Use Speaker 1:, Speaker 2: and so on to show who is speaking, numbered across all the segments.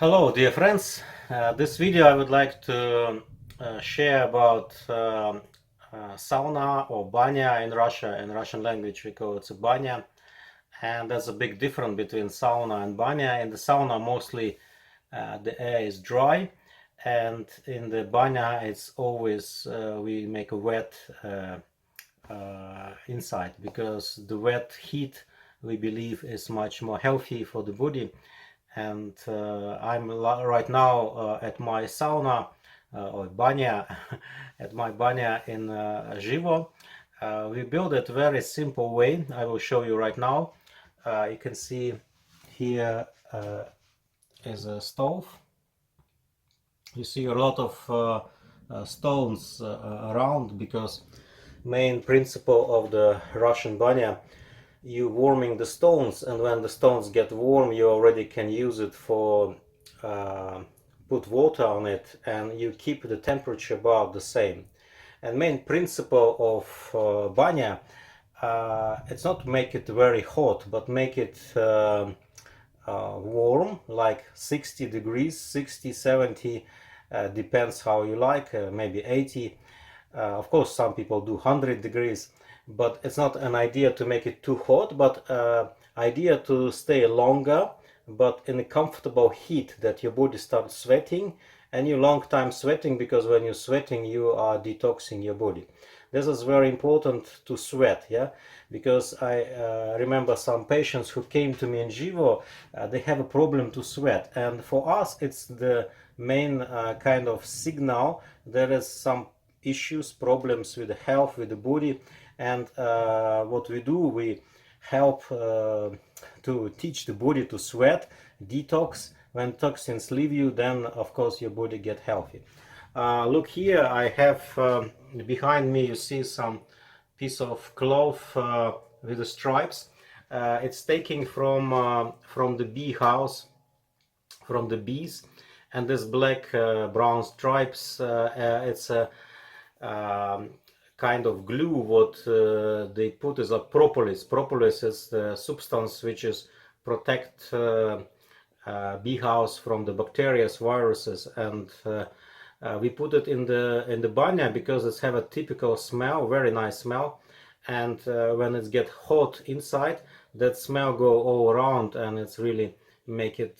Speaker 1: Hello dear friends, this video I would like to share about sauna or banya in Russia. In Russian language we call it banya, and there's a big difference between sauna and banya. In the sauna mostly the air is dry, and in the banya it's always we make a wet inside, because the wet heat we believe is much more healthy for the body. And I'm right now at my sauna or banya at my banya in Zhivo. We build it very simple way. I will show you right now. You can see here is a stove. You see a lot of stones around, because main principle of the Russian banya, you warming the stones, and when the stones get warm you already can use it for put water on it, and you keep the temperature about the same. And main principle of banya, it's not make it very hot, but make it warm, like 60 degrees, 60, 70, depends how you like, maybe 80. Of course some people do 100 degrees, but it's not an idea to make it too hot, but idea to stay longer, but in a comfortable heat, that your body starts sweating, and you long time sweating, because when you're sweating you are detoxing your body. This is very important to sweat, yeah, because I remember some patients who came to me in Zhivo, they have a problem to sweat, and for us it's the main kind of signal there is some issues, problems with the health, with the body. And what we do, we help to teach the body to sweat, detox. When toxins leave you, then of course your body get healthy. Look here, I have behind me, you see some piece of cloth with the stripes. It's taken from the bee house, from the bees, and this black brown stripes, it's a kind of glue. What they put is a propolis. Propolis is the substance which is protect bee house from the bacteria, viruses, and we put it in the banya because it's have a typical smell, very nice smell, and when it get hot inside, that smell go all around, and it's really make it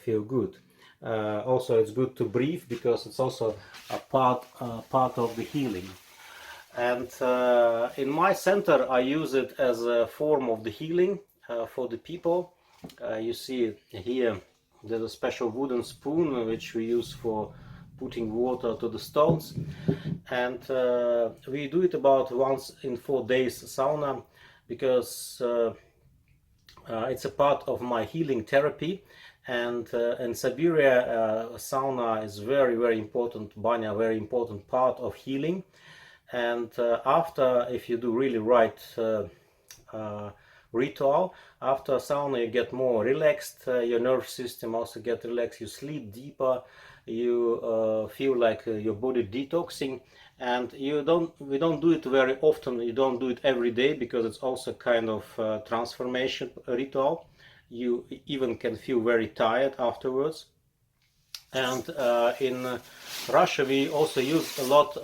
Speaker 1: feel good. Also it's good to breathe, because it's also a part of the healing. And in my center I use it as a form of the healing for the people. You see here there's a special wooden spoon which we use for putting water to the stones, and we do it about once in 4 days sauna, because it's a part of my healing therapy. And in Siberia, sauna is very important, banya, very important part of healing. And after, if you do really right ritual, after sauna you get more relaxed, your nerve system also get relaxed, you sleep deeper, you feel like your body detoxing. And we don't do it very often, you don't do it every day, because it's also kind of transformation ritual. You even can feel very tired afterwards. And in Russia we also use a lot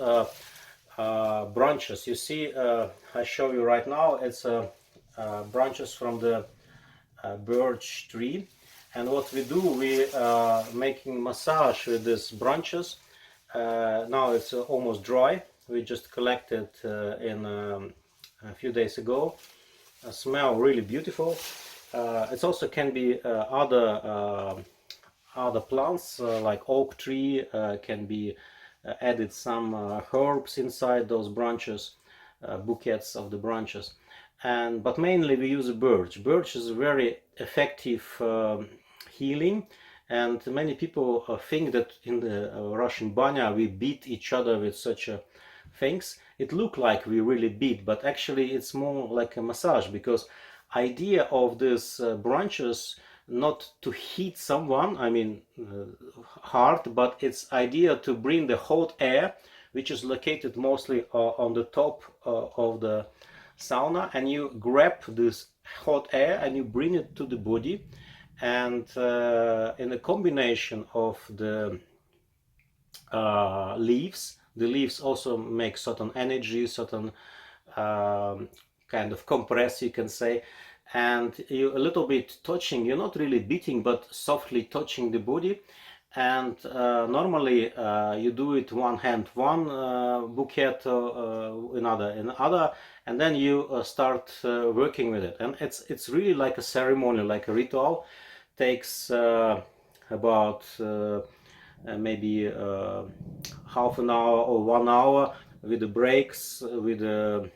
Speaker 1: branches. You see, I show you right now, it's branches from the birch tree. And what we do, we making massage with these branches. Now it's almost dry, we just collected in a few days ago. Smell really beautiful. It also can be other plants, like oak tree, can be added some herbs inside those branches, bouquets of the branches. But mainly we use birch. Birch is a very effective healing, and many people think that in the Russian banya we beat each other with such things. It look like we really beat, but actually it's more like a massage, because idea of these branches not to heat someone, I mean hard, but it's idea to bring the hot air, which is located mostly on the top of the sauna, and you grab this hot air and you bring it to the body, and in a combination of the leaves. The leaves also make certain energy, certain kind of compress, you can say, and you a little bit touching, you're not really beating, but softly touching the body. And normally you do it one hand, one bouquet, another, and then you start working with it. And it's really like a ceremony, like a ritual. Takes about maybe half an hour or 1 hour, with the breaks, with the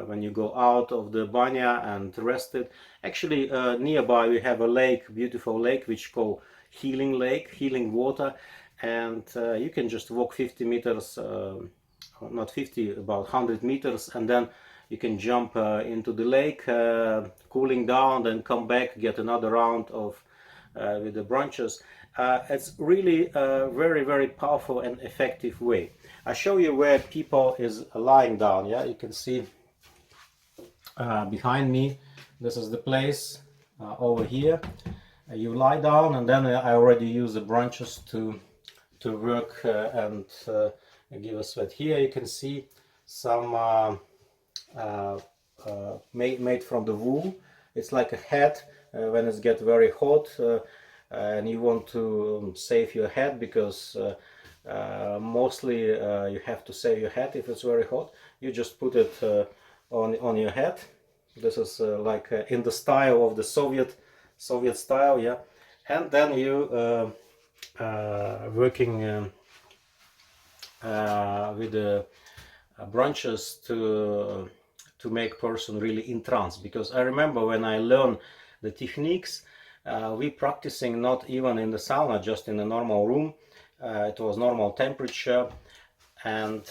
Speaker 1: when you go out of the banya and rest it. Actually, nearby we have a lake, beautiful lake, which called Healing Lake, Healing Water, and you can just walk 50 meters, not 50, about 100 meters, and then you can jump into the lake, cooling down, then come back, get another round of with the branches. It's really a very, very powerful and effective way. I show you where people is lying down. Yeah, you can see behind me. This is the place over here. You lie down, and then I already use the branches to work and give a sweat. Here you can see some made from the wool. It's like a hat when it gets very hot and you want to save your head, because mostly you have to save your head if it's very hot. You just put it on your head. This is like in the style of the Soviet style, yeah. And then you working with the branches to make person really in trance. Because I remember when I learned the techniques, we practicing not even in the sauna, just in a normal room. It was normal temperature, and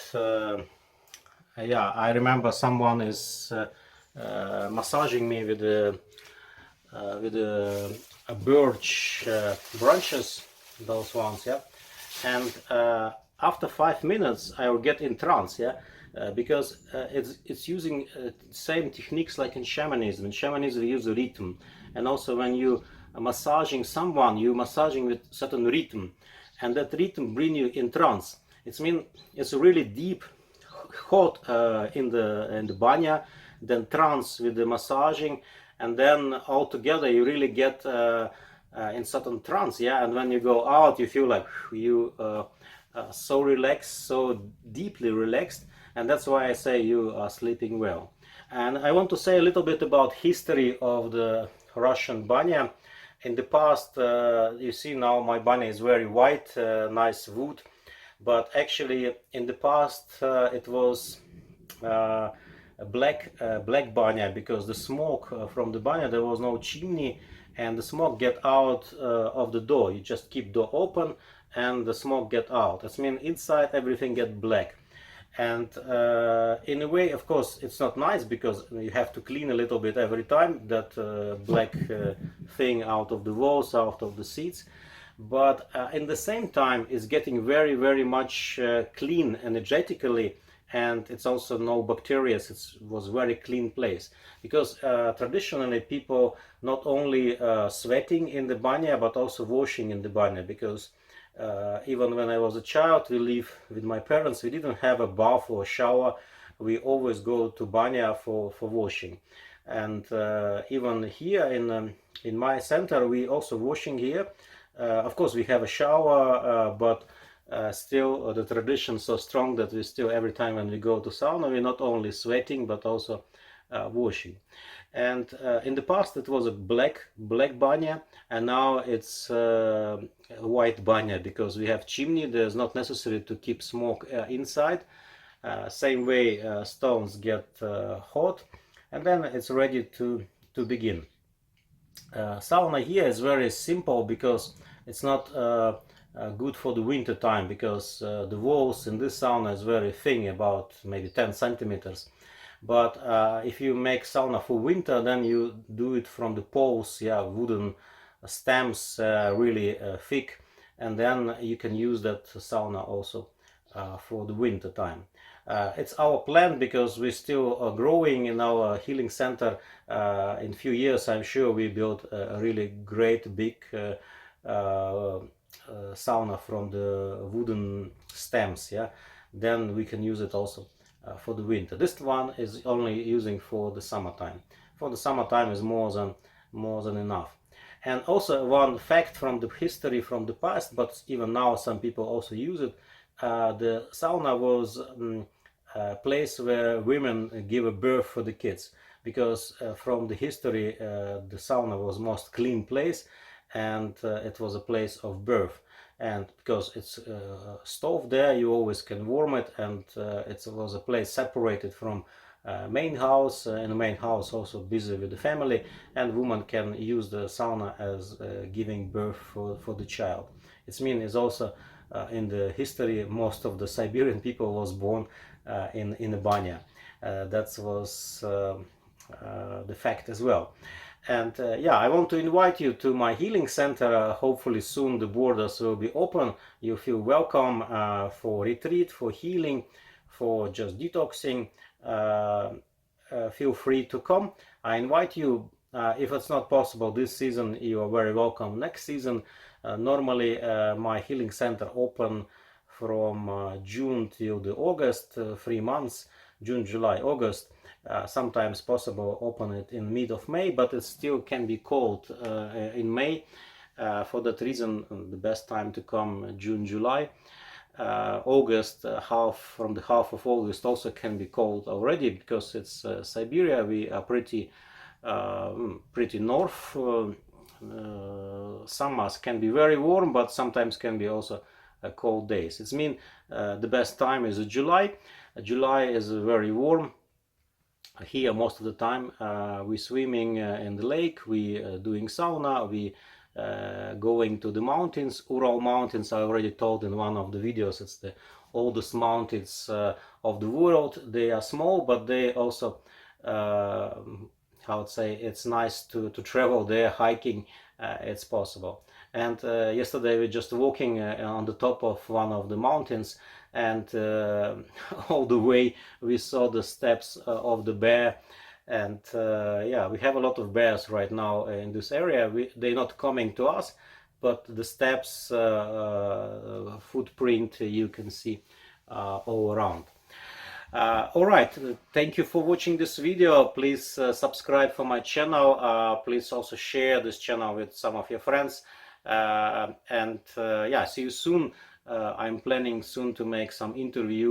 Speaker 1: yeah, I remember someone is massaging me with the birch branches, those ones, yeah. And after 5 minutes I will get in trance, yeah. Because it's using same techniques like in shamanism. In shamanism we use a rhythm, and also when you massaging someone, you massaging with certain rhythm, and that rhythm bring you in trance. It means it's really deep, hot in the banya, then trance with the massaging, and then all together you really get in certain trance, yeah. And when you go out, you feel like you so relaxed, so deeply relaxed, and that's why I say you are sleeping well. And I want to say a little bit about history of the Russian banya. In the past, you see now my banya is very white, nice wood, but actually in the past it was a black banya, because the smoke from the banya, there was no chimney, and the smoke get out of the door. You just keep door open and the smoke get out. That means inside everything get black. And in a way, of course, it's not nice, because you have to clean a little bit every time that black thing out of the walls, out of the seats. But in the same time, it's getting very, very much clean energetically, and it's also no bacteria. It was very clean place, because traditionally people not only sweating in the banya, but also washing in the banya, because even when I was a child, we live with my parents, we didn't have a bath or a shower. We always go to banya for washing. And even here in my center, we also washing here. Of course we have a shower, but still the tradition so strong that we still, every time when we go to sauna, we're not only sweating but also washing. And in the past it was a black banya, and now it's white banya, because we have chimney. There's not necessary to keep smoke inside. Same way stones get hot, and then it's ready to begin. Sauna here is very simple, because it's not good for the winter time, because the walls in this sauna is very thin, about maybe 10 centimeters. But if you make sauna for winter, then you do it from the poles, yeah, wooden stems, really thick, and then you can use that sauna also for the winter time. It's our plan because we're still growing in our healing center. In few years, I'm sure we build a really great big sauna from the wooden stems. Yeah, then we can use it also for the winter. This one is only using for the summertime. For the summertime is more than enough. And also one fact from the history from the past, but even now some people also use it. The sauna was a place where women give a birth for the kids, because from the history the sauna was most clean place, and it was a place of birth. And because it's stove there, you always can warm it, and it was a place separated from main house. In the main house also busy with the family, and woman can use the sauna as giving birth for the child. It means it's also in the history most of the Siberian people was born in the banya. That was the fact as well. And yeah, I want to invite you to my healing center. Hopefully soon the borders will be open. You feel welcome for retreat, for healing, for just detoxing. Feel free to come. I invite you. If it's not possible this season, you are very welcome next season. Normally my healing center open from June till the August, 3 months, June, July, August. Sometimes possible open it in mid of May, but it still can be cold in May. For that reason, the best time to come June, July. August, from the half of August also can be cold already, because it's Siberia. We are pretty north. Summers can be very warm, but sometimes can be also cold days. It means the best time is July. July is very warm. Here most of the time we swimming in the lake, we doing sauna, we going to the mountains. Ural mountains, I already told in one of the videos, it's the oldest mountains of the world. They are small, but they also how to say, it's nice to travel there, hiking. It's possible. And yesterday we just walking on the top of one of the mountains, and all the way we saw the steps of the bear. And yeah, we have a lot of bears right now in this area. They're not coming to us, but the steps footprint you can see all around. All right, thank you for watching this video. Please subscribe for my channel. Please also share this channel with some of your friends. And yeah, see you soon. I'm planning soon to make some interviews